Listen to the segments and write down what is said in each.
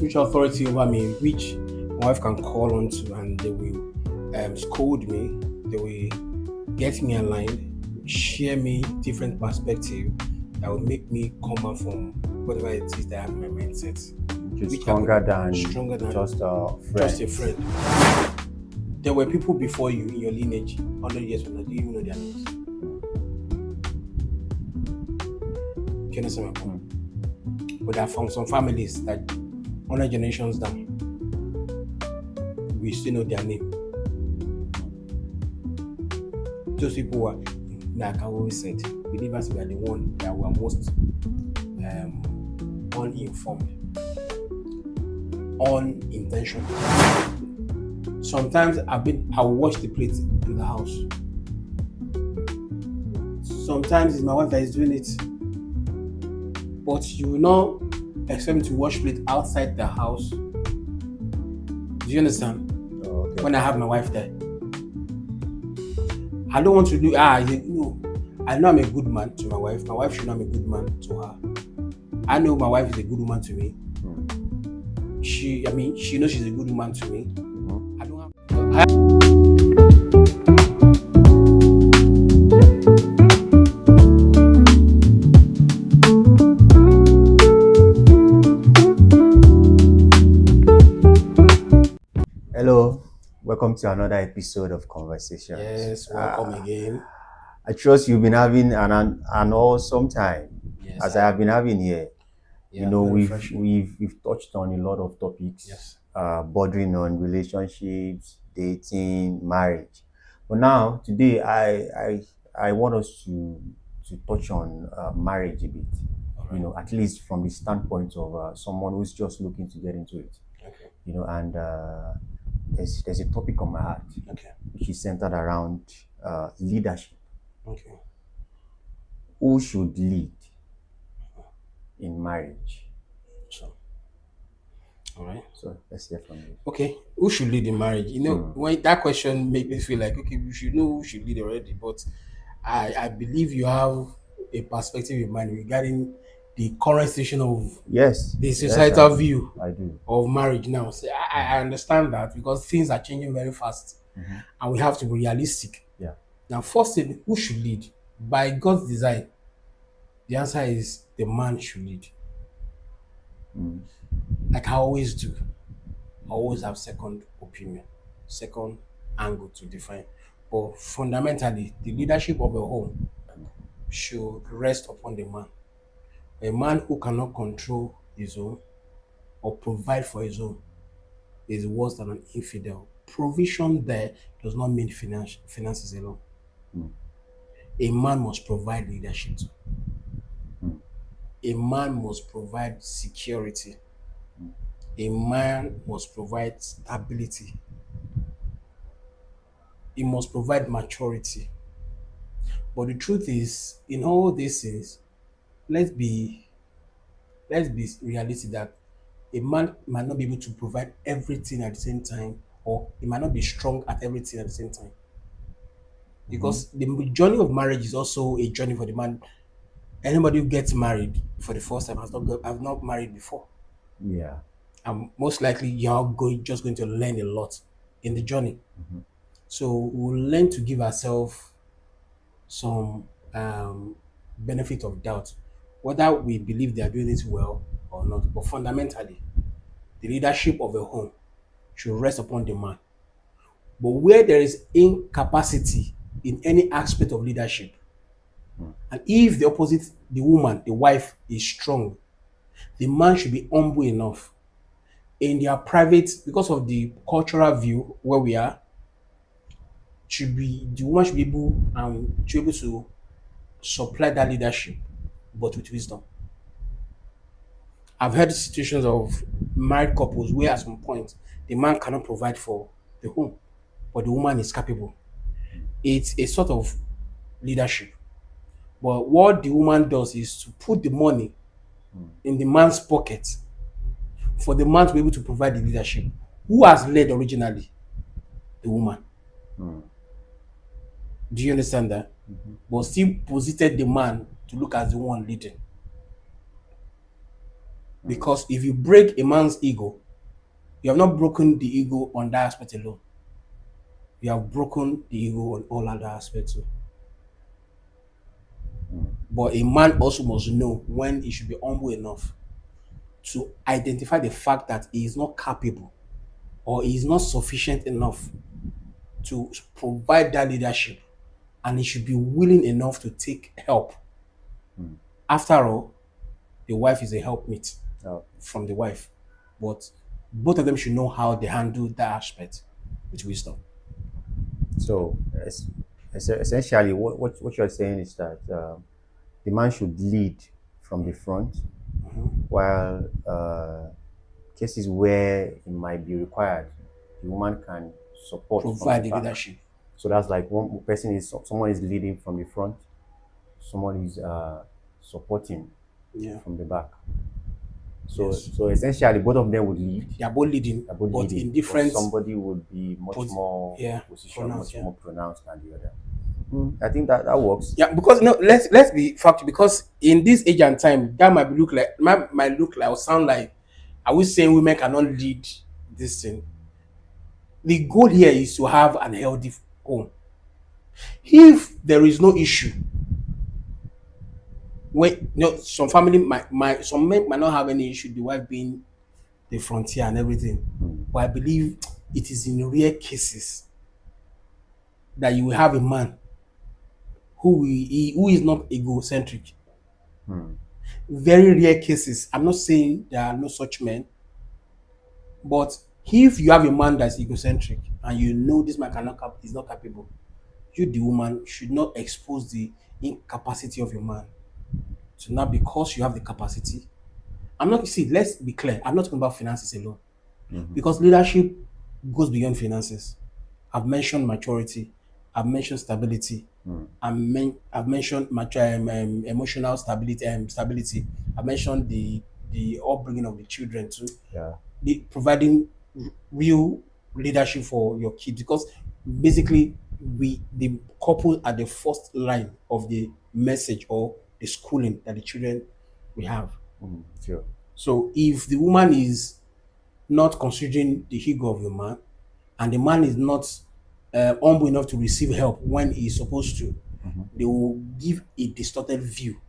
spiritual authority over me, which my wife can call on to, and they will scold me. They will get me aligned, share me different perspective that will make me come out from whatever it is that I have in my mindset. Which stronger than just a friend. There were people before you in your lineage, 100 years from now, do you even know their names? Do you understand my point? But I found some families that 100 generations down, we still know their name. Those people were, like I always said, believers were the one that were most uninformed, unintentional. Sometimes I wash the plate in the house. Sometimes it's my wife that is doing it. But you will not expect me to wash plate outside the house. Do you understand? Oh, okay. When I have my wife there. I don't want to do no. I know I'm a good man to my wife. My wife should know I'm a good man to her. I know my wife is a good woman to me. She knows she's a good woman to me. I don't have. Hello, welcome to another episode of Conversations. Yes, welcome again. I trust you've been having an awesome time, Yes, as I have been having here. Yeah, we've touched on a lot of topics, Yes. bordering on relationships, dating, marriage. But now today, I want us to touch on marriage a bit. Alright. At least from the standpoint of someone who's just looking to get into it. Okay. And there's a topic on my heart, Okay. which is centered around leadership. Okay. Who should lead in marriage? So, all right. So let's hear from you. Okay, who should lead in marriage? When that question made me feel like, okay, we should know who should lead already. But I believe you have a perspective in mind regarding the current situation of the societal view I do. of marriage now. So I understand that because things are changing very fast, and we have to be realistic. Yeah. Now, first thing, who should lead? By God's design, the answer is the man should lead. Like I always do. I always have second opinion, second angle to define. But fundamentally, the leadership of a home should rest upon the man. A man who cannot control his own or provide for his own is worse than an infidel. Provision there does not mean finances alone. A man must provide leadership too. A man must provide security. A man must provide stability. He must provide maturity. But the truth is, in all these things, let's be realistic that a man might not be able to provide everything at the same time, or he might not be strong at everything at the same time. Because the journey of marriage is also a journey for the man. Anybody who gets married for the first time have not married before. Yeah. And most likely you're just going to learn a lot in the journey. So we'll learn to give ourselves some benefit of doubt, whether we believe they are doing it well or not. But fundamentally, the leadership of a home should rest upon the man. But where there is incapacity in any aspect of leadership, and if the opposite, the woman, the wife, is strong, the man should be humble enough in their private, because of the cultural view where we are, the woman should be able to supply that leadership, but with wisdom. I've heard situations of married couples where at some point the man cannot provide for the home, but the woman is capable. It's a sort of leadership. But what the woman does is to put the money in the man's pocket for the man to be able to provide the leadership. Who has led originally? The woman. Do you understand that? But still posited the man to look as the one leading. Because if you break a man's ego, you have not broken the ego on that aspect alone. You have broken the ego on all other aspects too. But a man also must know when he should be humble enough to identify the fact that he is not capable or he is not sufficient enough to provide that leadership, and he should be willing enough to take help. After all, the wife is a helpmeet Oh, from the wife, but both of them should know how they handle that aspect with wisdom. so essentially, what you're saying is that the man should lead from the front, while cases where it might be required, the woman can support from Provide the the back. leadership. So that's like one person is someone is leading from the front, someone is supporting Yeah. from the back. So Yes. so essentially, both of them would lead. They are both leading, They're both but leading, in but different somebody would be much pos- more yeah, position, pronounced, much yeah. more pronounced than the other. I think that works. Yeah, because no, let's be factual. Because in this age and time, that might look like might look like or sound like, are we saying women cannot lead this thing? The goal here is to have an healthy home. If there is no issue, when some family might some men might not have any issue, the wife being the frontier and everything. But I believe it is in rare cases that you will have a man who is not egocentric. Very rare cases. I'm not saying there are no such men, but if you have a man that's egocentric and you know this man is not capable, you the woman should not expose the incapacity of your man. So now because you have the capacity, I'm not see, let's be clear, I'm not talking about finances alone. Because leadership goes beyond finances. I've mentioned maturity, I've mentioned stability, I've mentioned emotional stability. I've mentioned the upbringing of the children too. Yeah. Providing real leadership for your kids, because basically the couple are the first line of the message or the schooling that the children will have. Sure. So if the woman is not considering the ego of the man, and the man is not humble enough to receive help when he's supposed to, they will give a distorted view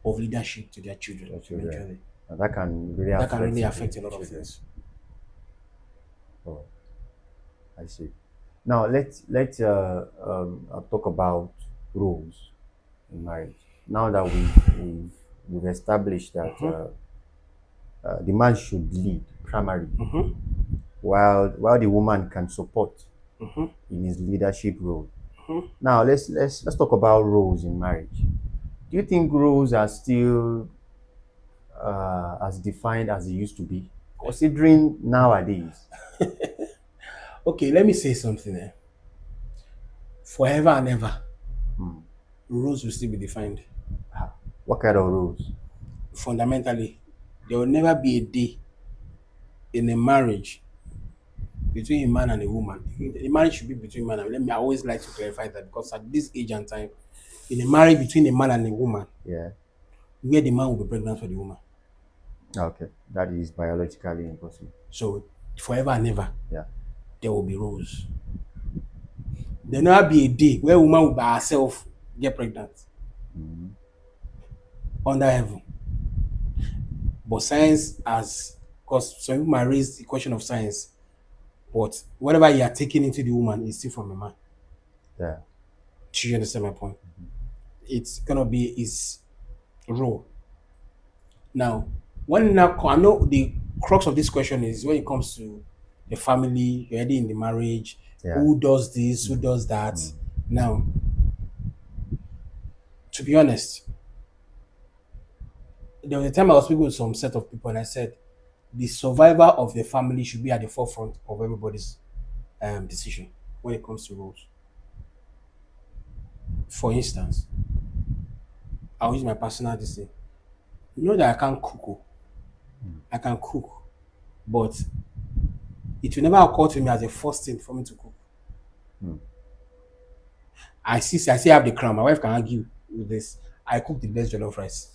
of leadership to their children. Your children. Eventually, And that can really that affect can really the affect a lot of children. things. Oh, I see. Now let's talk about roles in marriage. Now that we've established that the man should lead primarily, while the woman can support in his leadership role. Now let's talk about roles in marriage. Do you think roles are still as defined as they used to be, considering nowadays? Okay, let me say something there. Forever and ever, rules will still be defined. What kind of roles? Fundamentally, there will never be a day in a marriage between a man and a woman. The marriage should be between man and, let me, I always like to clarify that, because at this age and time, in a marriage between a man and a woman, Yeah. where the man will be pregnant for the woman. Okay, that is biologically impossible. So forever and ever, Yeah. there will be rules. There will never be a day where a woman will by herself get pregnant under heaven. But science has, because some people might raise the question of science, but whatever you are taking into the woman is still from a man. Yeah. Do you understand my point? It's gonna be his role. Now, I know the crux of this question is when it comes to the family, you're already in the marriage, Yeah. who does this, who does that. Now, to be honest, there was a time I was speaking with some set of people and I said the survival of the family should be at the forefront of everybody's decision when it comes to roles. For instance, I'll use my personal decision. You know that I can't cook. I can cook, but it will never occur to me as a first thing for me to cook. I still have the crown. My wife can argue with this. I cook the best jollof rice.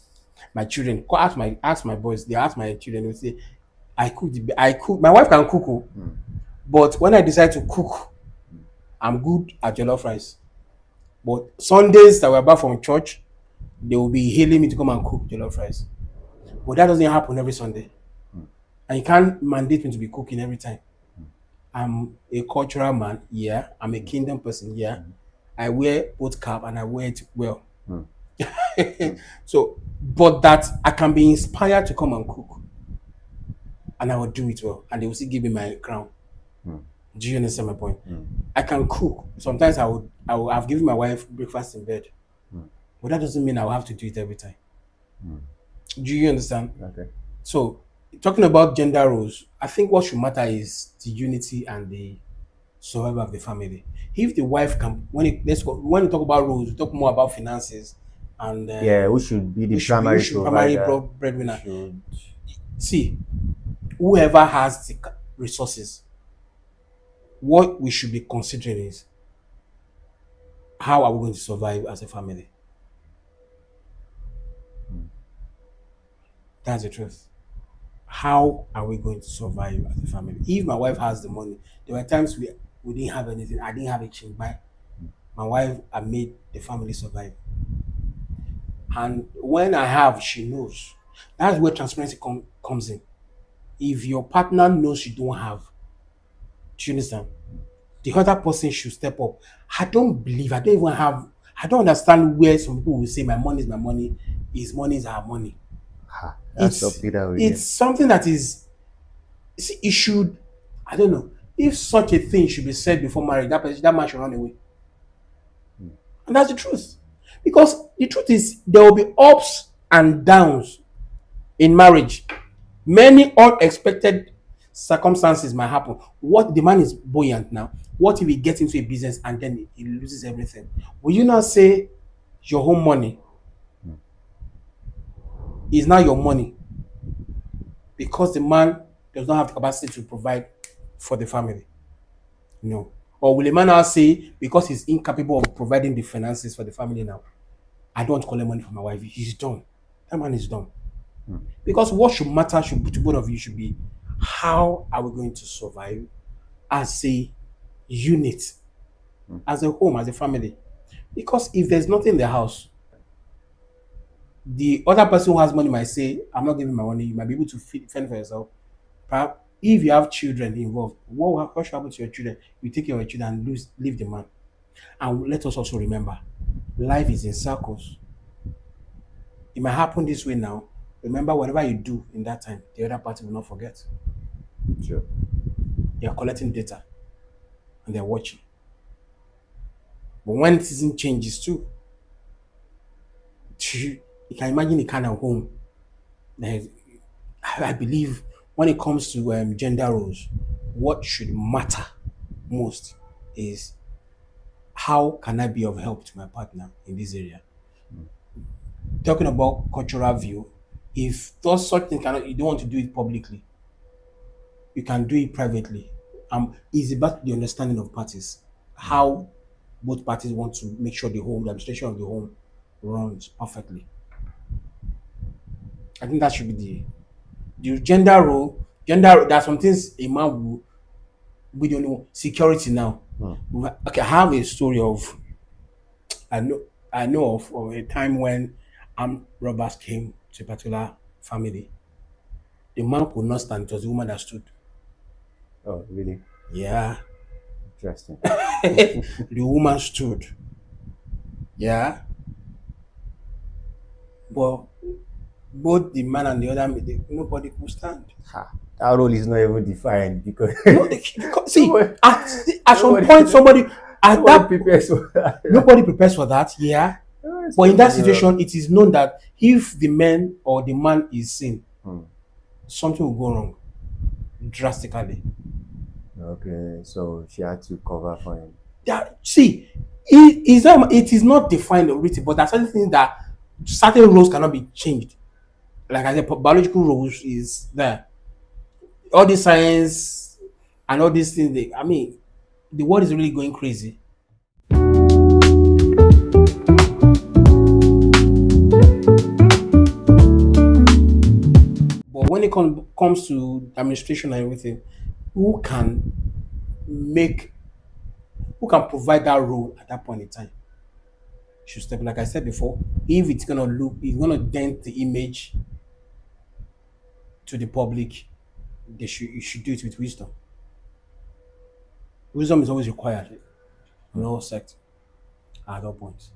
My children, ask my boys, they ask my children, they say, I cook. My wife can cook, oh, but when I decide to cook, I'm good at jollof rice. But Sundays that we're back from church, they will be hailing me to come and cook jollof rice. But that doesn't happen every Sunday. And you can't mandate me to be cooking every time. I'm a cultural man, yeah. I'm a kingdom person, yeah. I wear both cap and I wear it well. So, but that I can be inspired to come and cook, and I will do it well, and they will still give me my crown. Do you understand my point? I can cook. Sometimes I've given my wife breakfast in bed, but that doesn't mean I will have to do it every time. Do you understand? Okay. So, talking about gender roles, I think what should matter is the unity and the survival of the family. If the wife can, when we talk about roles, we talk more about finances and Yeah, who should be the who primary should primary provider? breadwinner. Should See, whoever has the resources, what we should be considering is how are we going to survive as a family? That's the truth. How are we going to survive as a family? If my wife has the money, there were times we didn't have anything. I didn't have a change, but my wife had made the family survive. And when I have, she knows. That's where transparency comes in. If your partner knows you don't have, do you understand? The other person should step up. I don't even have, I don't understand where some people will say my money is my money, his money is our money. that's It's something that we it's something that is, see, it should, I don't know, if such a thing should be said before marriage, that man should run away. And that's the truth. Because the truth is there will be ups and downs in marriage. Many unexpected circumstances might happen. What, the man is buoyant now? What if he gets into a business and then he loses everything? Will you not say your home money is now your money because the man does not have the capacity to provide for the family? No. Or will a man now say because he's incapable of providing the finances for the family now, I don't collect money from my wife. He's done. That man is done. Because what should matter to both of you should be how are we going to survive as a unit, as a home, as a family. Because if there's nothing in the house, the other person who has money might say, I'm not giving my money, you might be able to fend for yourself. Perhaps if you have children involved, what should happen to your children? You take care of your children and leave the man. And let us also remember, life is in circles. It might happen this way now. Remember, whatever you do in that time, the other party will not forget. sure. They are collecting data and they're watching. But when season changes too, you can imagine a kind of home. That I believe when it comes to gender roles, what should matter most is how can I be of help to my partner in this area? Talking about cultural view, if those sort of things you don't want to do it publicly, you can do it privately. It's about the understanding of parties, how both parties want to make sure the administration of the home runs perfectly. I think that should be the gender role. There are some things a man will be the only one. Security now. Okay, I have a story of I know of a time when armed robbers came to a particular family. The man could not stand, it was the woman that stood. Oh, really? Yeah. Interesting. The woman stood. Yeah. But both the man and the other, nobody could stand. That role is not even defined because No, see, at some nobody- point, somebody at nobody that prepares for that. nobody prepares for that. Yeah. It's But in that not, situation, it is known that if the man or the man is seen, something will go wrong drastically. okay, so she had to cover for him. See, it is not defined or written, but there's certain things that certain rules cannot be changed. Like I said, biological rules is there. All this science and all these things, the world is really going crazy. comes to administration and everything, who can make who can provide that role at that point in time should step in. Like I said before, if it's gonna dent the image to the public, you should do it with wisdom. Wisdom is always required in all sects at all points.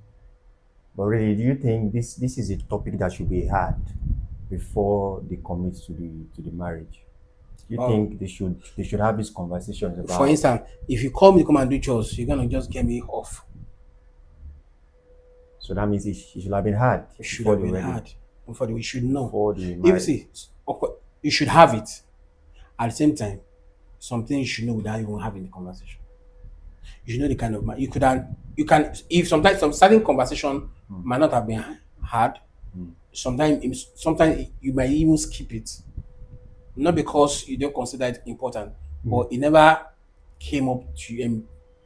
But really, do you think this is a topic that should be had before they commit to the marriage? Do you think they should have these conversations about? For instance, if you call me to come and do chores, you're gonna just get me off. So that means it should have been had. It should before have the been wedding, hard. Before we should know. before the If marriage. see, of course, you should have it. At the same time, something you should know without even having the conversation. You should know the kind of man you can if sometimes some certain conversation might not have been had. Sometimes you might even skip it. Not because you don't consider it important, but it never came up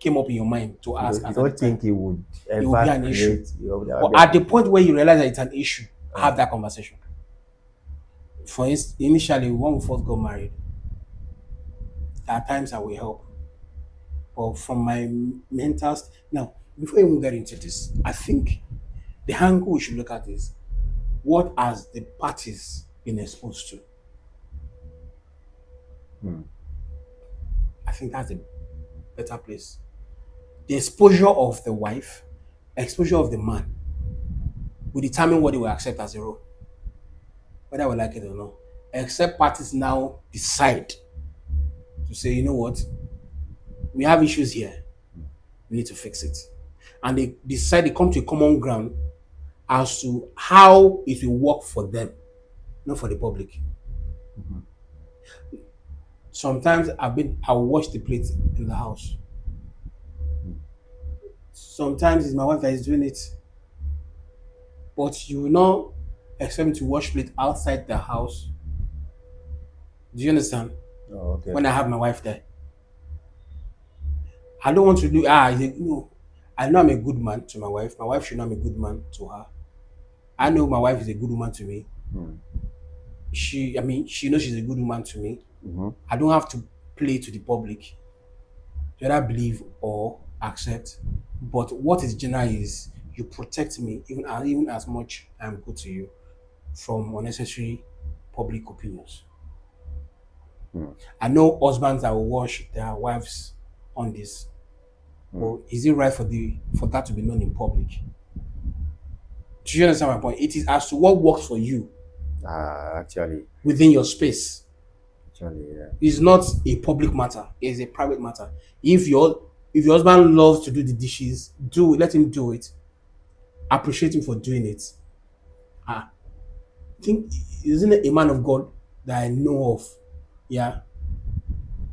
came up in your mind to ask. You at don't the time. think it would It will be ever an issue. create? But at the point where you realize that it's an issue, have that conversation. For instance, initially when we first got married, there are times that will help. But from my now, before we even get into this, I think the angle we should look at is what has the parties been exposed to? I think that's a better place. The exposure of the wife, exposure of the man will determine what they will accept as a role, whether we like it or not. Except parties now decide to say, you know what, we have issues here, we need to fix it. And they decide, they come to a common ground as to how it will work for them, not for the public. Sometimes I'll wash the plate in the house. Sometimes it's my wife that is doing it. But you will not expect me to wash plate outside the house. Do you understand? Oh, okay. When I have my wife there. I don't want to do no. I know I'm a good man to my wife. My wife should know I'm a good man to her. I know my wife is a good woman to me. She knows she's a good woman to me. I don't have to play to the public to either believe or accept. But what is general is you protect me even as much I'm good to you from unnecessary public opinions. I know husbands that will wash their wives on this. Well, is it right for that to be known in public? Do you understand my point? It is as to what works for you Actually, within your space. yeah. It's not a public matter. It's a private matter. If your husband loves to do the dishes, let him do it. Appreciate him for doing it. I think isn't it a man of God that I know of? Yeah.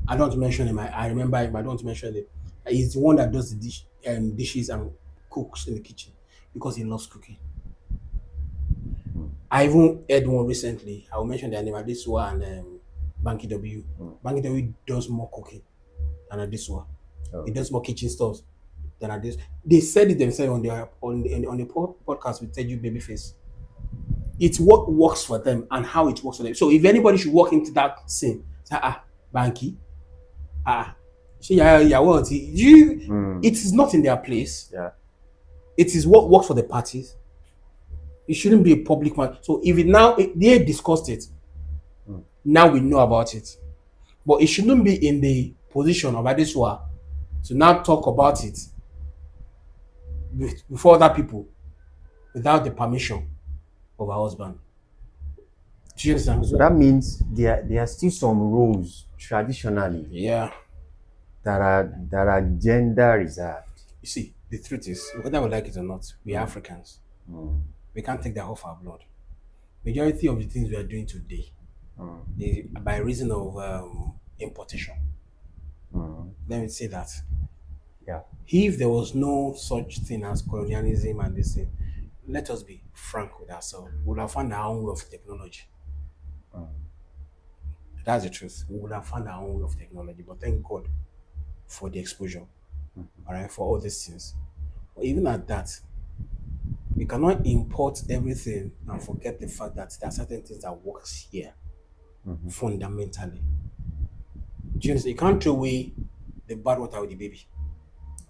I don't want to mention him. I remember him. I don't want to mention him. He's the one that does the dishes and cooks in the kitchen because he loves cooking. I even heard one recently. I will mention their name, Adesua and Banky W. Banky W does more cooking than Adesua. He does more kitchen stuff than Adesua. They said it themselves on the podcast with Teju Babyface. It's what works for them and how it works for them. So if anybody should walk into that scene, say, Banky, it is not in their place. Yeah. It is what works for the parties. It shouldn't be a public one. So if they discussed it, now we know about it. But it shouldn't be in the position of Adesua to now talk about it before other people without the permission of her husband. Do you understand? So that means there are still some roles traditionally that are gender reserved. You see, the truth is, whether we like it or not, we are Africans. We can't take that off our blood. Majority of the things we are doing today is by reason of importation. Let me say that. Yeah. If there was no such thing as colonialism and this thing, let us be frank with ourselves. We would have found our own way of technology. That's the truth. We would have found our own way of technology. But thank God for the exposure. All right, for all these things. But even at that, we cannot import everything and forget the fact that there are certain things that works here fundamentally. Do you understand? You can't throw away the bad water with the baby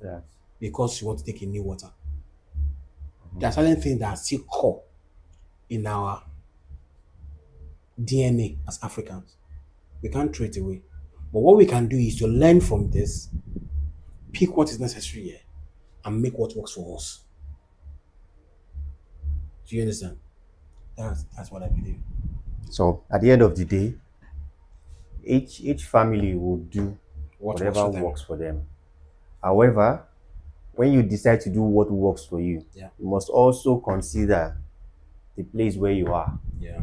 Yes. because you want to take in new water. There are certain things that are still core in our DNA as Africans. We can't throw it away. But what we can do is to learn from this, pick what is necessary here, and make what works for us. Do you understand? That's what I believe. So at the end of the day, each family will do What works whatever for them. works for them. However, when you decide to do what works for you, Yeah. you must also consider the place where you are, Yeah.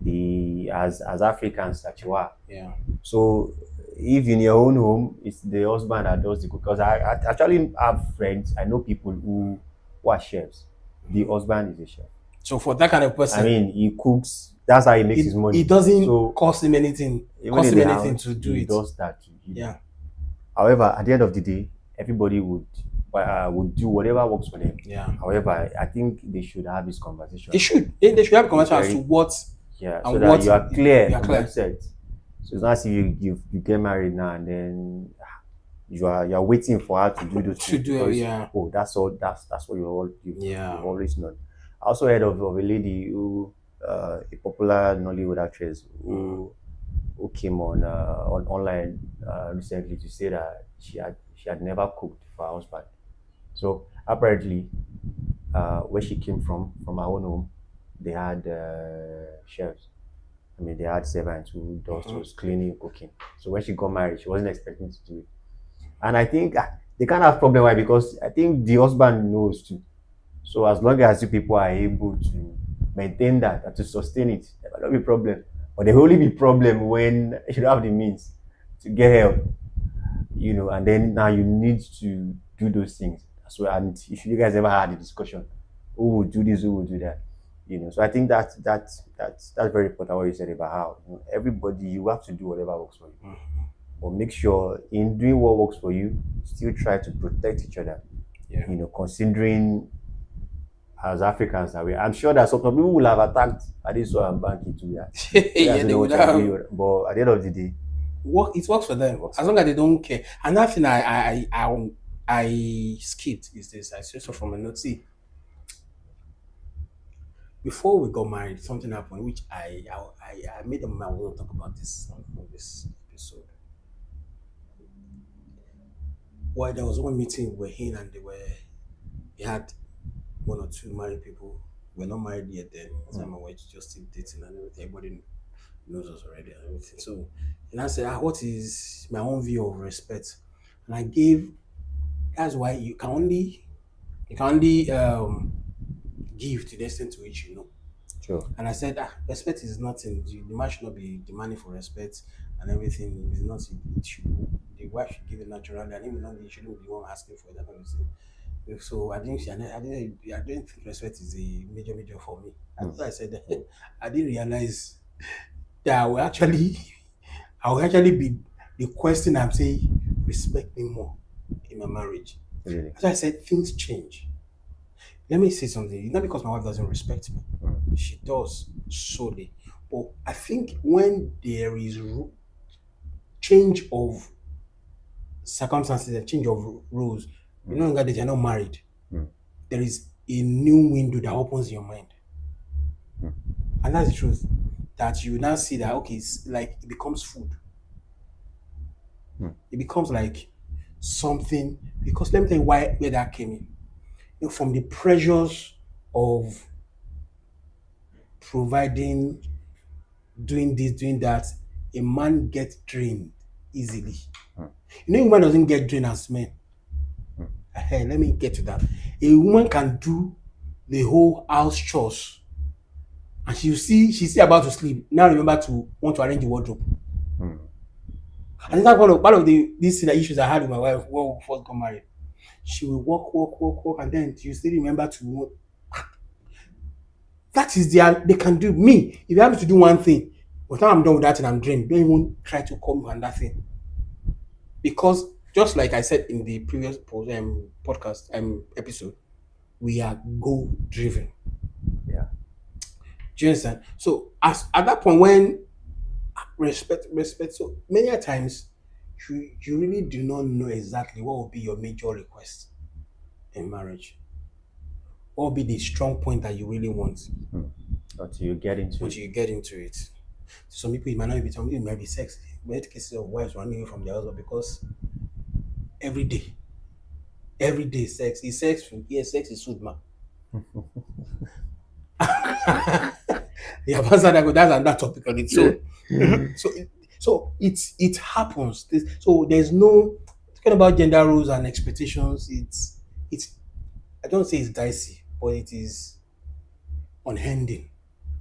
the as Africans that you are. Yeah. So if in your own home it's the husband that does the cook, because I actually have friends, I know people who are chefs. The husband is a chef. So for that kind of I person, mean, he cooks. That's how he makes his money. it doesn't So cost him anything. even Cost in him the anything house, to do he it. does that. Yeah. However, at the end of the day, everybody would do whatever works for them. Yeah. However, I think they should have this conversation. They should. They should have a conversation as to what Yeah, and so that what you are clear you are on clear. that set. So it's not as if you get married now and then you are waiting for her to do those To things do it, because yeah. that's all that's what Yeah. you've always known. I also heard of a lady who a popular Nollywood actress who came on online recently to say that she had never cooked for her husband. So apparently, where she came from her own home, they had chefs. I mean, they had servants who does was cleaning, cooking. So when she got married, she wasn't expecting to do it. And I think they can't have problem. Why? Because I think the husband knows too. So as long as you people are able to maintain that and to sustain it, there will not be problem. But there will only be problem when you don't have the means to get help, and then now you need to do those things. So, and if you guys ever had a discussion, who would do this, who would do that, So I think that's very important what you said about how everybody, you have to do whatever works for you, but make sure in doing what works for you, still try to protect each other. Yeah. Considering as Africans that we, I'm sure that some people will have attacked Adeso and Banky too. Yeah, they would have. But at the end of the day, It works for them as long as they don't care. Another thing I skipped is this. I saw from a note. See, before we got married, something happened which I made a mind. I want to talk about this on this episode. Well, there was one meeting we were in, and they had one or two married people. We're not married yet then. At the time we were just still dating and everything. Everybody knows us already and everything. So, and I said, what is my own view of respect? And I gave. That's why you can only give to the extent to which you know. sure. And I said, respect is nothing. The man should not be demanding for respect and everything. It's not. It should. The wife should give it naturally, and even though he shouldn't be the one asking for it. That kind of thing. So I didn't think respect is a major for me. And so I said that I didn't realize that I will actually be the question I'm saying, respect me more in my marriage. Really. As I said, things change. Let me say something. It's not because my wife doesn't respect me. She does solely. But I think when there is change of circumstances and change of rules, you no longer that you're not married. There is a new window that opens your mind. And that's the truth. That you now see that okay, it's like it becomes food. It becomes like something because let me tell you where that came in. From the pressures of providing, doing this, doing that, a man gets drained easily. A woman doesn't get drained as men. Hey, let me get to that. A woman can do the whole house chores, and she's still about to sleep. Now remember to want to arrange the wardrobe. And that's part of the these issues I had with my wife when we first got married. She will walk, and then you still remember to. That is they can do me. If you have to do one thing, by the time I'm done with that and I'm drained, don't even try to call me on that thing. Because just like I said in the previous podcast episode, we are goal driven. Yeah. Do you understand? So at that point when Respect. So many a times, you really do not know exactly what will be your major request in marriage. What will be the strong point that you really want Hmm. Until you get into once it. you get into it. Some people it might not be some people it might be sex. We had cases of wives running away from their husband because every day, every day sex is sex food. Yes, sex is food, man. Yeah, but that's another topic on it. So, so, it happens. So there's no talking about gender roles and expectations. It's I don't say it's dicey, but it is unending.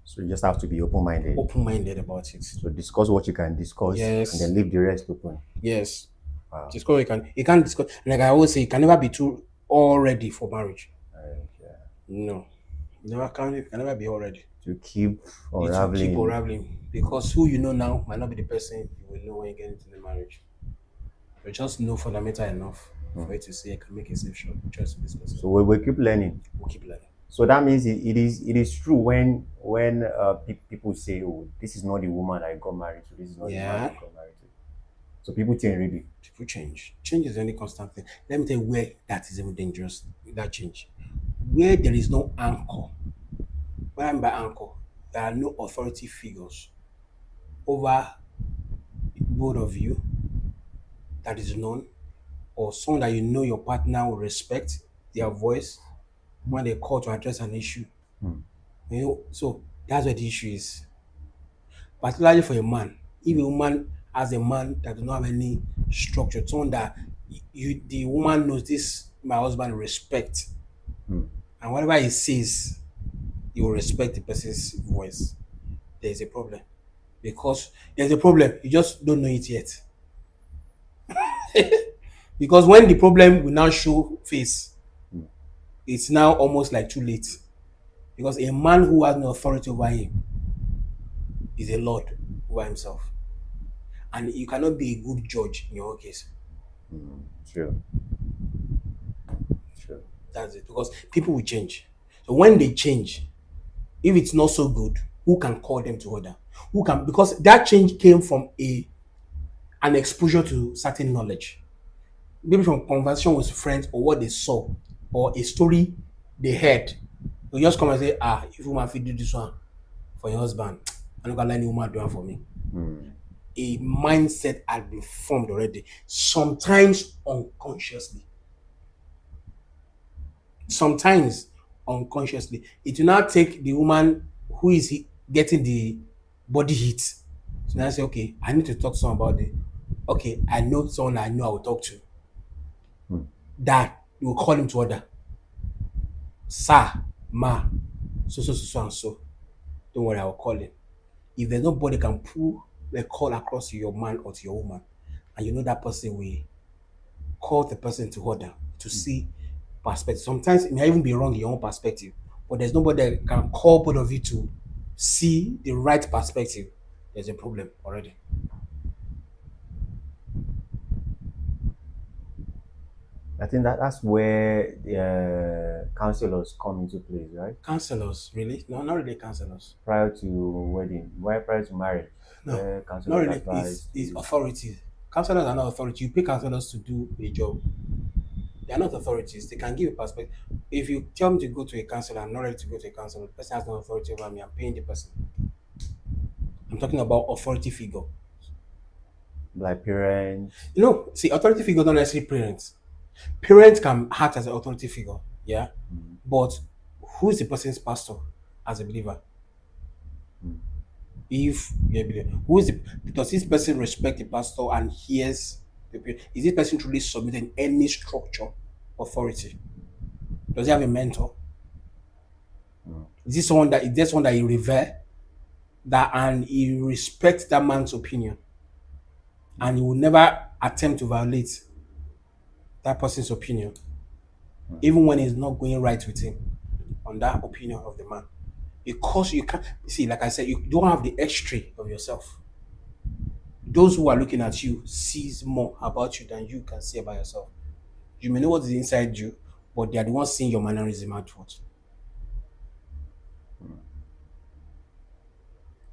So you just have to be open-minded. Open-minded about it. So discuss what you can discuss and Yes, then leave the rest open. yes. Wow. Discuss you can't discuss. Like I always say, you can never be too all ready for marriage. Yeah. No, you can never be all ready. To keep It will keep unraveling. unraveling because who you know now might not be the person you will know when you get into the marriage. But just know fundamental enough for you to say I can make a safe choice with this person. So we keep learning. We'll keep learning. So that means it is true when people say, "Oh, this is not the woman I got married to. This is not the man I Yeah, got married to." So people change really. people change. Change is any constant thing. Let me tell you where that is even dangerous. That change, where there is no anchor. What I mean by anchor, there are no authority figures over both of you that is known, or someone that you know your partner will respect their voice when they call to address an issue. You know, so that's where the issue is. Particularly for a man. If a woman has a man that does not have any structure, someone that the woman knows this my husband respect, and whatever he says, you will respect the person's voice. There is a problem. Because there's a problem, you just don't know it yet. Because when the problem will now show face, it's now almost like too late. Because a man who has no authority over him is a lord over himself. And you cannot be a good judge in your own case. Sure. Sure. That's it. Because people will change. So when they change, if it's not so good, who can call them to order? Who can, because that change came from an exposure to certain knowledge. Maybe from conversation with friends or what they saw or a story they heard. You just come and say, if woman fit do this one for your husband, I'm not gonna let any woman do it for me. A mindset had been formed already, sometimes unconsciously. Sometimes unconsciously. It will now take the woman who is getting the body heat. So now say, okay, I need to talk to someone about it. Okay, I know someone I know I will talk to. That you will call him to order. Sir, ma, so and so. Don't worry, I will call him. If there's nobody can pull a call across to your man or to your woman, and you know that person will call the person to order to see perspective. Sometimes it may even be wrong in your own perspective, but there's nobody that can call both of you to see the right perspective. There's a problem already. I think that's where counselors come into place, right? Counselors, really? No, not really counselors. Prior to wedding, why prior to marriage, No, not counselors really. advise It's to. authorities. Counselors are not authority. You pay counselors to do a job. They are not authorities. They can give a perspective. If you tell me to go to a counselor, I'm not ready to go to a counselor. The person has no authority over me. I'm paying the person. I'm talking about authority figure. Like parents. You know, see, authority figure don't necessarily parents. Parents can act as an authority figure, yeah. But who is the person's pastor as a believer? If you're a believer, who is the does this person respect the pastor and hears is this person truly submitting any structure authority? Does he have a mentor? Is there someone that he revere that and he respects that man's opinion and he will never attempt to violate that person's opinion, even when it's not going right with him on that opinion of the man. Because you can't see, like I said, you don't have the x-ray of yourself. Those who are looking at you sees more about you than you can see about yourself. You may know what is inside you, but they are the ones seeing your mannerism outward.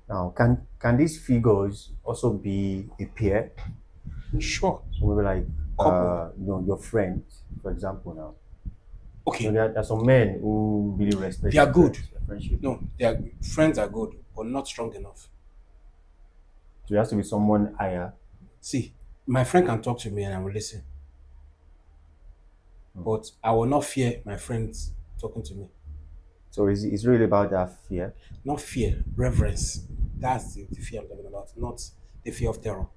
Now, can these figures also be a peer? Sure. So maybe like Couple. your friend, for example. Now, Okay. there are some men who really respect They are their good. friends, their friendship. No, their friends are good, but not strong enough. So it has to be someone higher. See, my friend can talk to me and I will listen, Mm. but I will not fear my friends talking to me. So it's really about that fear. Not fear, reverence. That's the fear I'm talking about, not the fear of terror,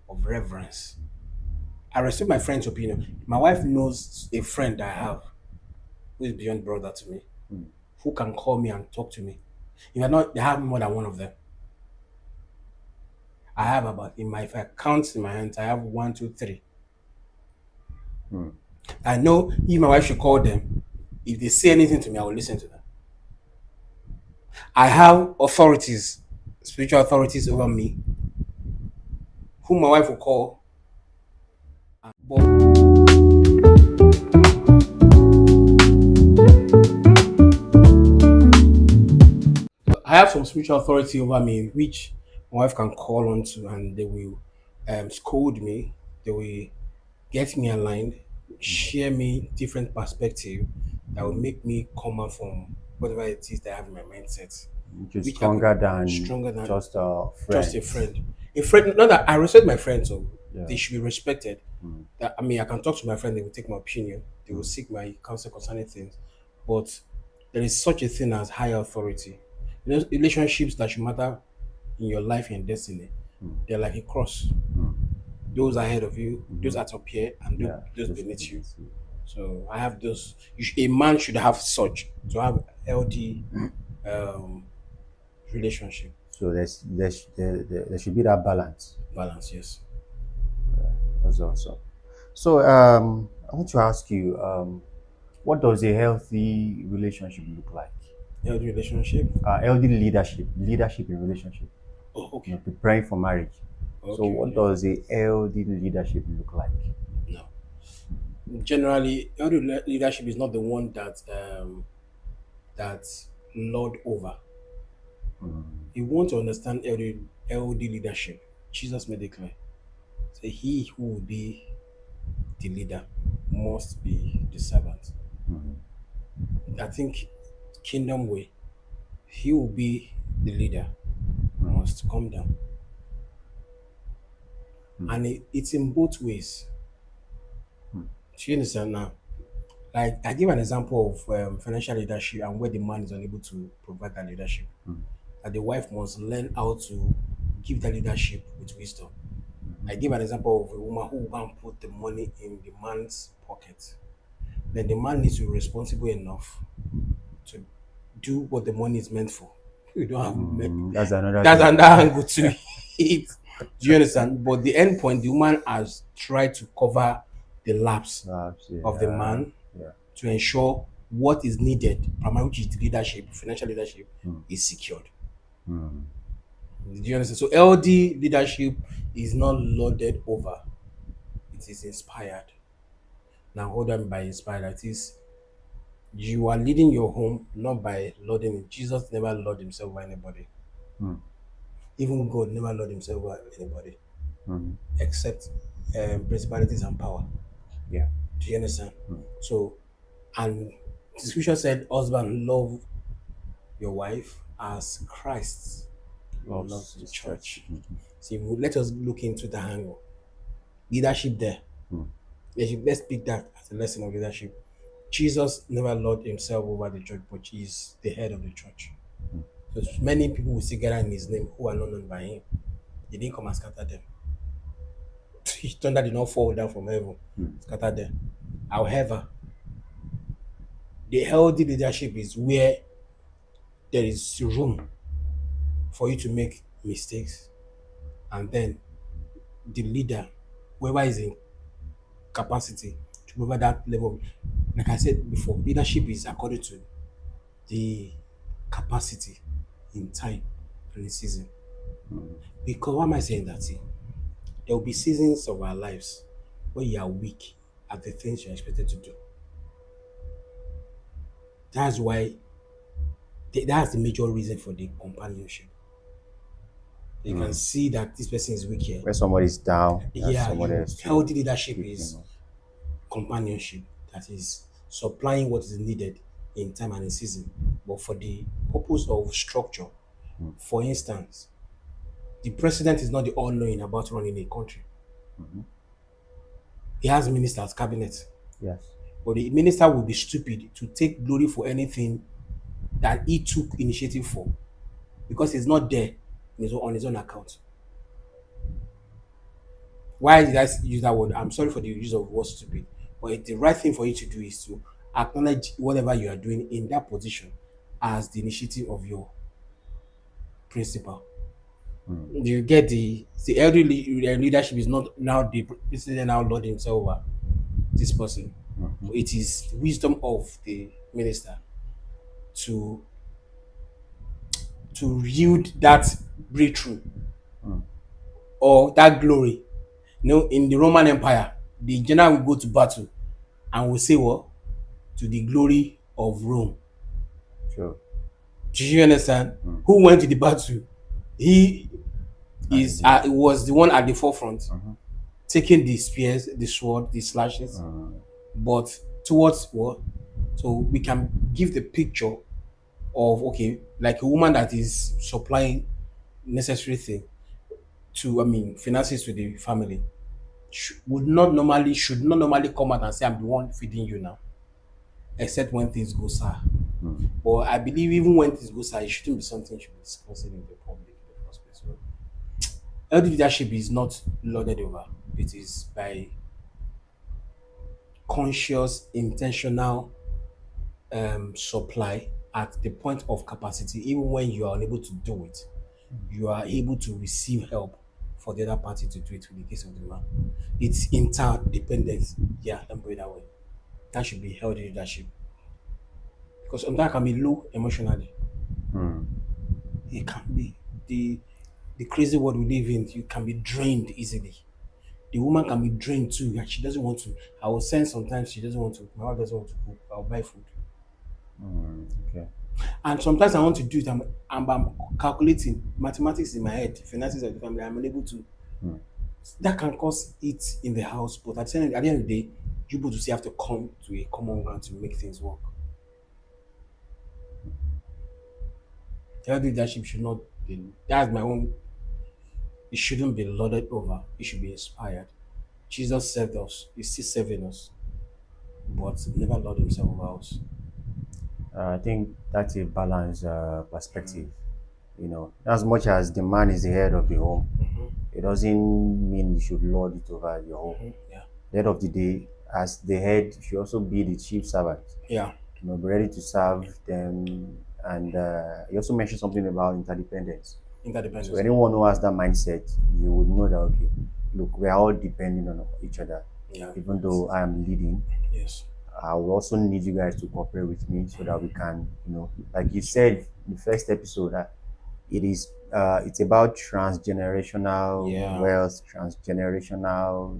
of reverence. I respect my friend's opinion. My wife knows a friend I have who is beyond brother to me, Mm. who can call me and talk to me. If I not, they have more than one of them. I have about in my if I count in my hands, I have one, two, three. Mm. I know if my wife should call them, if they say anything to me, I will listen to them. I have authorities, spiritual authorities over me, whom my wife will call. But I have some spiritual authority over me, which my wife can call on to, and they will scold me. They will get me aligned, share me different perspective that will Mm. make me come out from whatever it is that I have in my mindset, Which is which I could stronger than stronger than just just a friends. friend. A friend, not that I respect my friends, so they Yeah. should be respected. Mm. That I mean, I can talk to my friend, they will take my opinion, they will Mm. seek my counsel concerning things, but there is such a thing as higher authority. You know, relationships that should matter in your life and destiny, Mm. they're like a cross. Mm. Those ahead of you, those Mm-hmm. at top here, and Yeah. those Those beneath you. beneath you. So I have those. A man should have such to have healthy um, relationship So there should be that balance. balance. Yes, That's awesome. So I want to ask you, what does a healthy relationship look like? healthy relationship. Healthy leadership in relationship. Oh, You know, okay, preparing for marriage. So okay, what okay. does a healthy leadership look like? No, generally, healthy leadership is not the one that lord over. Mm. You want to understand healthy leadership. Jesus made it clear. Say he who will be the leader must be the servant. Mm. I think kingdom way, he will be the leader Mm. must come down. Mm. And it's in both ways. Mm. Do you understand now? Like I give an example of financial leadership and where the man is unable to provide that leadership. Mm. That the wife must learn how to give that leadership with wisdom. I give an example of a woman who can put the money in the man's pocket. Then the man needs to be responsible enough to do what the money is meant for. You don't have That's another that's thing. another angle to it. Do you understand? But the end point, the woman has tried to cover the lapse Perhaps, of the yeah, man yeah. to ensure what is needed, primarily which is leadership, financial leadership, Mm. is secured. Mm. Do you understand? So LD leadership is not loaded over; it is inspired. Now, hold on by inspired. That is, you are leading your home not by loading it. Jesus never loaded himself over anybody. Mm. Even God never loaded himself over anybody, Mm. except principalities and power. Yeah. Do you understand? Mm. So, and the scripture said, husband, love your wife as Christ loves Loves the his church. church. Mhm. See, let us look into the angle. Leadership there. Mm. Let's pick that as a lesson of leadership. Jesus never lorded himself over the church, but he is the head of the church. Mm. So many people will still gather in his name who are not known by him. He didn't come and scatter them. His thunder did not fall down from heaven, Mm. scatter them. However, the healthy leadership is where there is room for you to make mistakes, and then the leader, whoever is in capacity to provide that level, like I said before, leadership is according to the capacity in time and in season. Mm. Because why am I saying that? See, there will be seasons of our lives where you are weak at the things you're expected to do. That's why that's the major reason for the companionship. You can see that this person is weak here. When somebody's down, there's Yeah, somebody else to healthy leadership pick is him up. companionship, that is supplying what is needed in time and in season, but for the purpose of structure. For instance, the president is not the all-knowing about running a country. He has ministers, cabinet, Yes. but the minister will be stupid to take glory for anything that he took initiative for, because he's not there on his own account. Why did I use that word? I'm sorry for the use of word stupid, but the right thing for you to do is to acknowledge whatever you are doing in that position as the initiative of your principal. You get the elderly leadership is not now the president now lord himself over this person. It is wisdom of the minister to yield that breakthrough or that glory. In the Roman Empire, the general will go to battle and will say what? To the glory of Rome. Sure. Do you understand? Who went to the battle? He was the one at the forefront, taking the spears, the sword, the slashes, but towards what? So we can give the picture of, okay, like a woman that is supplying necessary thing to, finances to the family, should not normally come out and say, I'm the one feeding you now, except when things go sour. But I believe even when things go sour, it shouldn't be something you should be discussing in the public in the first place. So, elder leadership is not lorded over. It is by conscious, intentional supply at the point of capacity. Even when you are unable to do it, you are able to receive help for the other party to do it. In the case of the man, it's interdependent. Yeah, let me put it that way. That should be healthy leadership, because sometimes can be low emotionally. It can be the crazy world we live in. You can be drained easily. The woman can be drained too, and she doesn't want to. I will sense sometimes she doesn't want to. My wife doesn't want to cook. I'll buy food. Okay. And sometimes I want to do it. I'm calculating mathematics in my head, finances of the family. I'm unable to. That can cause it in the house, but at the end of the day, you both still have to come to a common ground to make things work. Healthy leadership should not be. That's my own. It shouldn't be lorded over. It should be inspired. Jesus served us. He's still serving us, but never lord himself over us. I think that's a balanced perspective. As much as the man is the head of the home, it doesn't mean you should lord it over your home. Yeah. At the end of the day, as the head, you should also be the chief servant. Yeah. Be ready to serve them. And you also mentioned something about interdependence. Interdependence. So anyone who has that mindset, you would know that, okay, look, we are all depending on each other. Yeah. Even though I am leading, Yes. I will also need you guys to cooperate with me so that we can, like you said in the first episode, that it's about transgenerational wealth, transgenerational,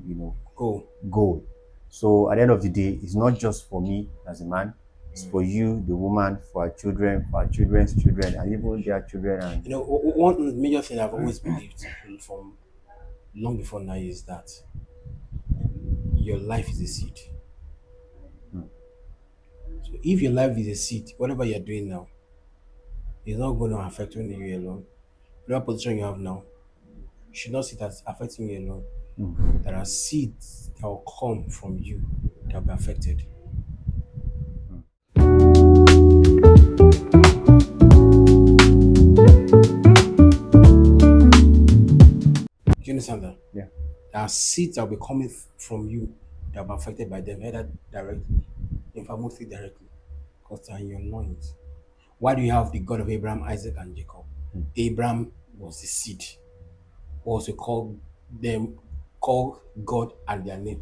goal. So at the end of the day, it's not just for me as a man, it's for you, the woman, for our children, for our children's children, and even their children. And one major thing I've always believed from long before now is that your life is a seed. So if your life is a seed, whatever you're doing now is not going to affect only you alone. Whatever position you have now should not see it as affecting you alone. There are seeds that will come from you that will be affected. Do you understand that? Yeah. There are seeds that will be coming from you that will be affected by them, either directly, in fact, mostly directly, because they are in your loins. Why do you have the God of Abraham, Isaac, and Jacob? Abraham was the seed. Also call God and their name.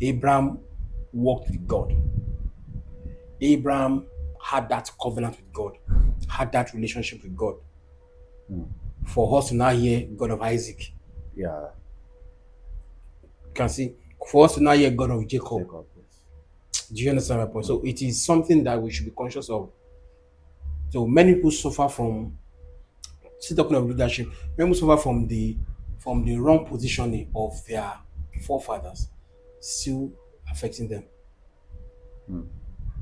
Abraham walked with God. Abraham had that covenant with God, had that relationship with God. For us to now hear God of Isaac. Yeah. You can see, for us to now hear God of Jacob. Do you understand my point? So it is something that we should be conscious of. So many people suffer from Still talking of leadership, many suffer from the wrong positioning of their forefathers, still affecting them. mm.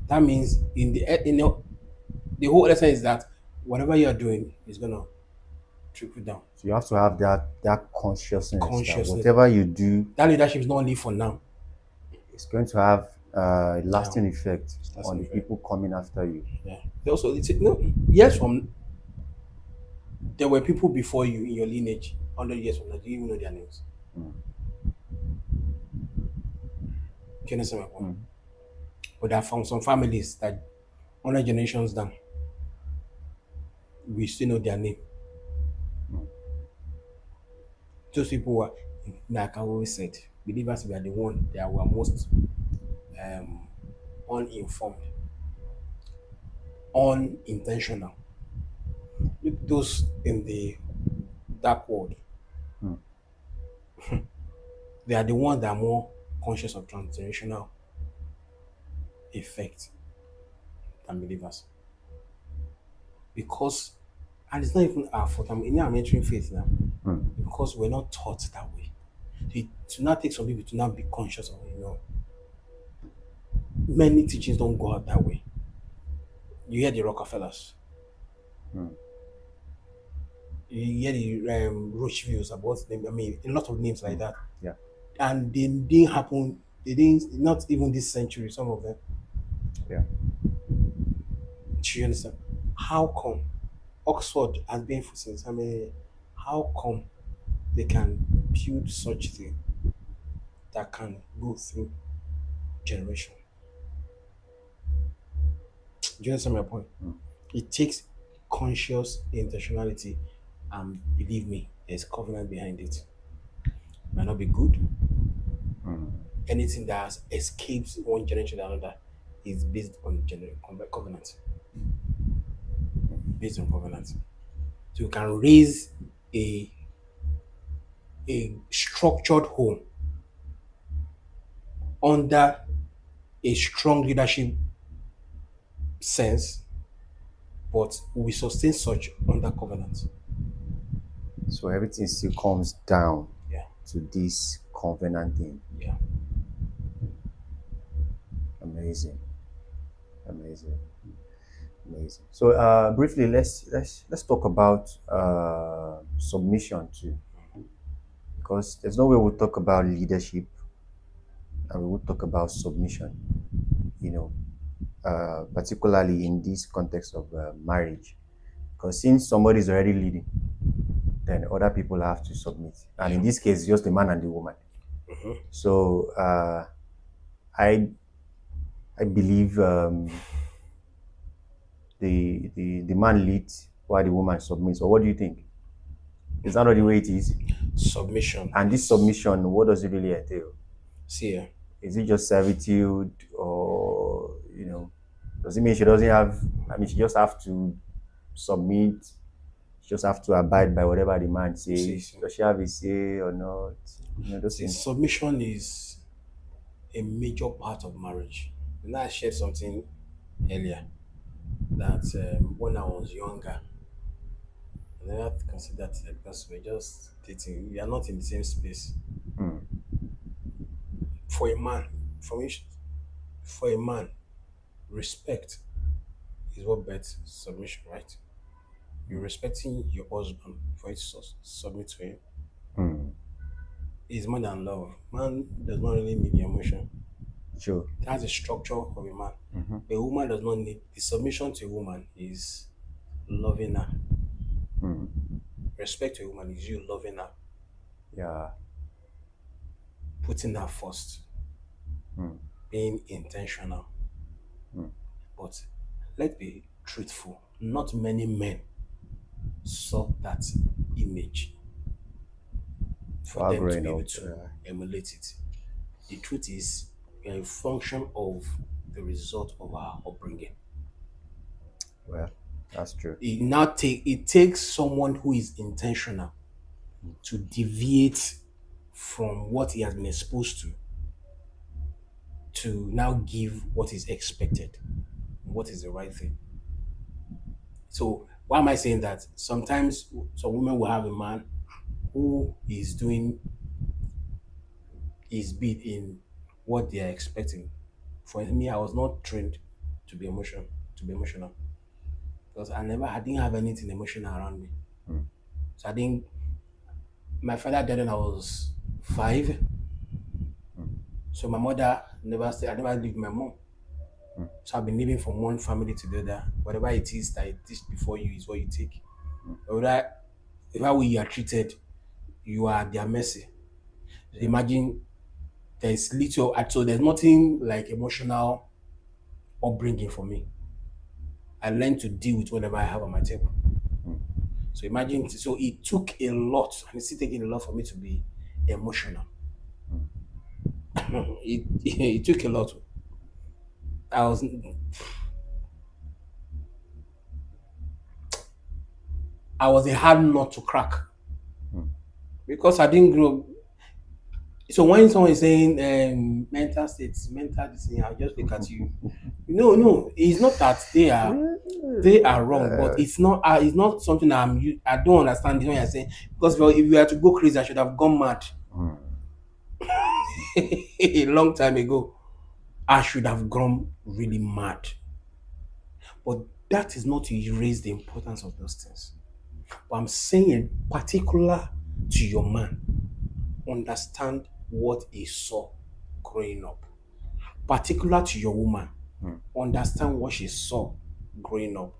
That means the whole essence is that whatever you are doing is gonna trickle down. So you have to have that consciousness that Consciousness. whatever you do That leadership is not only for now. is going to have a Yeah, lasting effect that's on the unfair. people coming after you. Yeah. They also, no, years from there were people before you in your lineage. 100 years from now, do you even know their names? Mm. Can you understand my point? Mm. But there are from some families that 100 generations down, we still know their name. Mm. Those people were, like I always said, believers were the one that were most um, uninformed, unintentional. Look, those in the dark world, Mm. they are the ones that are more conscious of transgenerational effect than believers. Because, and it's not even our fault. I'm entering faith now Mm. because we're not taught that way. To not take some people to not be conscious of, many teachings don't go out that way. You hear the Rockefellers, Mm. you hear the Rochevilles about them. I mean, a lot of names like Mm. that, Yeah. and they didn't happen. They didn't, not even this century. Some of them. Yeah. Do you understand? How come Oxford has been for since? I mean, how come they can build such thing that can go through generation? Do you understand my point? Mm. It takes conscious intentionality, and believe me, there's covenant behind it. Might not be good. Mm. Anything that has escaped one generation to another is based on covenant. Based on covenant. So you can raise a a structured home under a strong leadership sense, but we sustain such under covenant. So everything still comes down Yeah, to this covenant thing. yeah. Amazing. Amazing. Amazing. So briefly, let's talk about submission too, because there's no way we'll talk about leadership and we will talk about submission. You know, particularly in this context of marriage, because since somebody is already leading, then other people have to submit, and in Yeah. this case, just the man and the woman. So I I believe the man leads while the woman submits. Or what do you think? Is that not the way it is? Submission And this is, submission, what does it really entail? see, Is it just servitude, or does it mean she doesn't have? I mean, she just have to submit. She just have to abide by whatever the man see, says. see, Does she have a say or not? Those see, things. submission is a major part of marriage. And I shared something earlier that when I was younger, I never considered it because we're just dating. We are not in the same space. Mm. For a man, for me, for a man, respect is what bets submission, right? You're respecting your husband for you to submit to him. Mm. It's more than love. Man does not really need the emotion. Sure. That's the structure of a man. Mm-hmm. A woman does not need the submission to a woman is loving her. Mm. Respect to a woman is you loving her, Yeah. putting her first, Mm. being intentional. Mm. But let's be truthful. Not many men saw that image for While them to growing be able up, to emulate it. The truth is, we are a function of the result of our upbringing. well, that's true. It takes someone who is intentional to deviate from what he has been exposed to now give what is expected, what is the right thing. So Why am I saying that? Sometimes some women will have a man who is doing his bit in what they are expecting. For me, I was not trained to be emotional because I didn't have anything emotional around me. Mm. So I didn't. My father died when I was 5. So my mother never stayed. I never lived with my mom. Mm. So I've been living from one family to the other. Whatever it is that it is before you is what you take. Whether if how you are treated, you are at their mercy. So imagine there's little, so there's nothing like emotional upbringing for me. I learned to deal with whatever I have on my table. Mm. So imagine, so it took a lot, and it's still taking a lot for me to be emotional. It took a lot. I was I was a hard nut to crack Mm. because I didn't grow. So when someone is saying mental states, mental this thing, I'll just look at you. No, no, it's not that they are wrong, but it's not something I don't understand the way you're saying because if you were to go crazy, I should have gone mad Mm. a long time ago. I should have gone really mad, but that is not to erase the importance of those things. But I'm saying, particular to your man, understand what he saw growing up. Particular to your woman, Mm. understand what she saw growing up.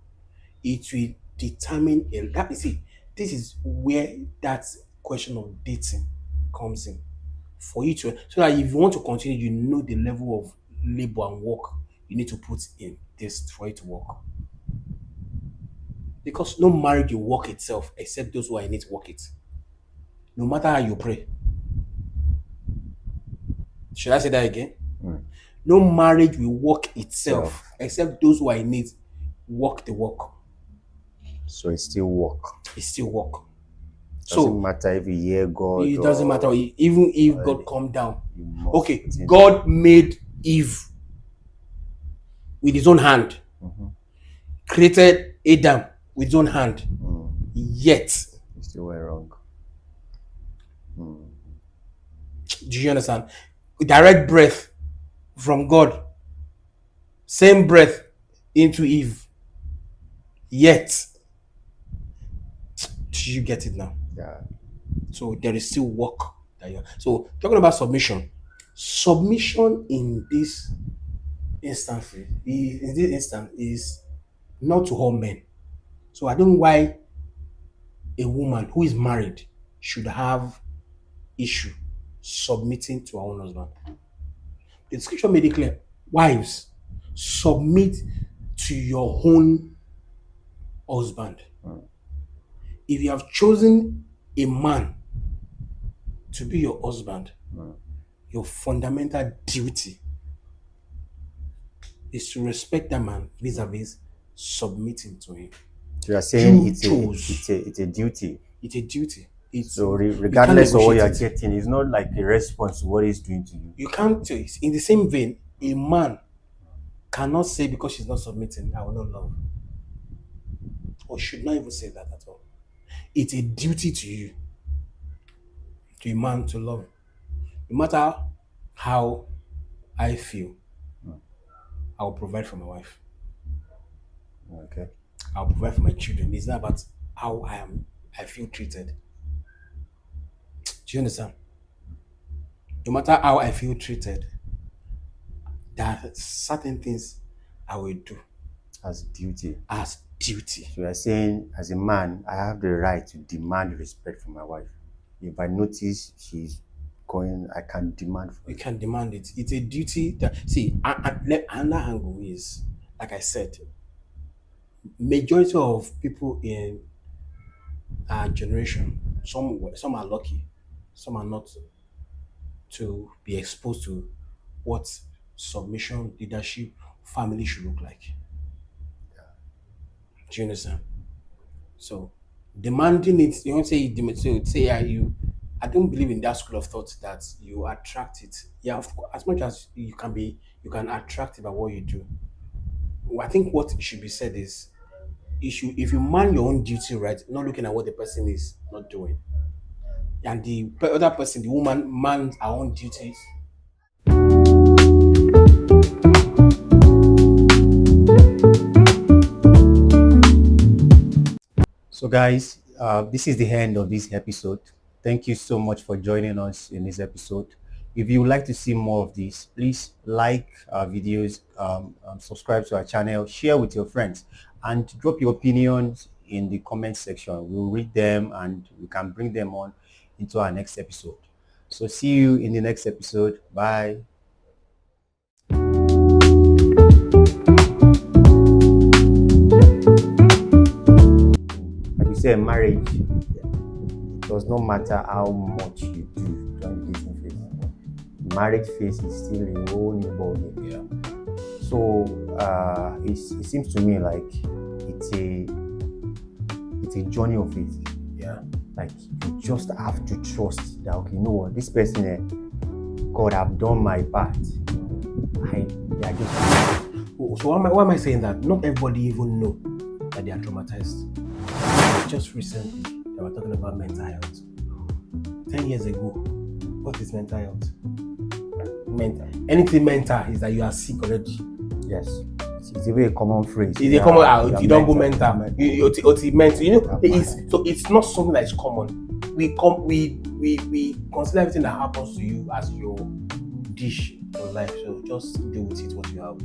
It will determine that you see, this is where that question of dating comes in. For you to so that if you want to continue, you know the level of labor and work you need to put in this for it to work. Because no marriage will work itself except those who are in it work it. No matter how you pray. Should I say that again? Mm. No marriage will work Self. itself except those who are in it work the work. So it still work. It still work. Doesn't So matter if you hear God it doesn't matter even if God come down. you must Okay, put in. God made Eve with his own hand, created Adam with his own hand. Mm. Yet, You still went wrong. Mm. do you understand? Direct breath from God, same breath into Eve. Yet, do you get it now? Yeah. So there is still work that you. So talking about submission, submission in this instance, is not to all men. So I don't know why a woman who is married should have issue submitting to her own husband. The scripture made it clear. Wives, submit to your own husband. If you have chosen a man to be your husband, your fundamental duty is to respect that man vis-a-vis submitting to him. So you are saying You it's chose. a duty. It's a duty. It's So you can't regardless of what you are negotiate it. getting, it's not like a response to what he's doing to you. You can't choose. In the same vein, a man cannot say because she's not submitting, I will not love. Or should not even say that at all. It's a duty to you, to a man, to love. No matter how I feel, I'll provide for my wife. Okay. I'll provide for my children. It's not about how I feel treated. Do you understand? No matter how I feel treated, there are certain things I will do As duty. as duty. So you are saying, as a man, I have the right to demand respect from my wife. If I notice she's going, I can demand for You it. can demand it. It's a duty that see. Another angle is, like I said, majority of people in our generation, some are lucky, some are not, to be exposed to what submission, leadership, family should look like. Do you understand? So demanding it, you don't say so say you. I don't believe in that school of thought that you attract it. Yeah, of course, as much as you can attract it by what you do. I think what should be said is if you man your own duty right, not looking at what the person is not doing, and the other person, the woman, mans her own duties. So, guys, this is the end of this episode. Thank you so much for joining us in this episode. If you would like to see more of this, please like our videos, subscribe to our channel, share with your friends, and drop your opinions in the comment section. We'll read them and we can bring them on into our next episode. So, see you in the next episode. Bye. Like you say, marriage, it does not matter how much you do during the dating phase. Marriage phase is still a whole new ballgame. Yeah. So it seems to me like it's a journey of faith. Yeah. Like you just have to trust that, okay, you know what, this person, God, I've done my part. They are just. So why am I saying that? Not everybody even know that they are traumatized. Just recently, they were talking about mental health. 10 years ago, what is mental health? Anything mental is that you are sick already. Yes. It's a very common phrase. It's a common out. You don't go mental. You mental. You know, it's not something that is common. We consider everything that happens to you as your dish in life. So just deal with it what you have.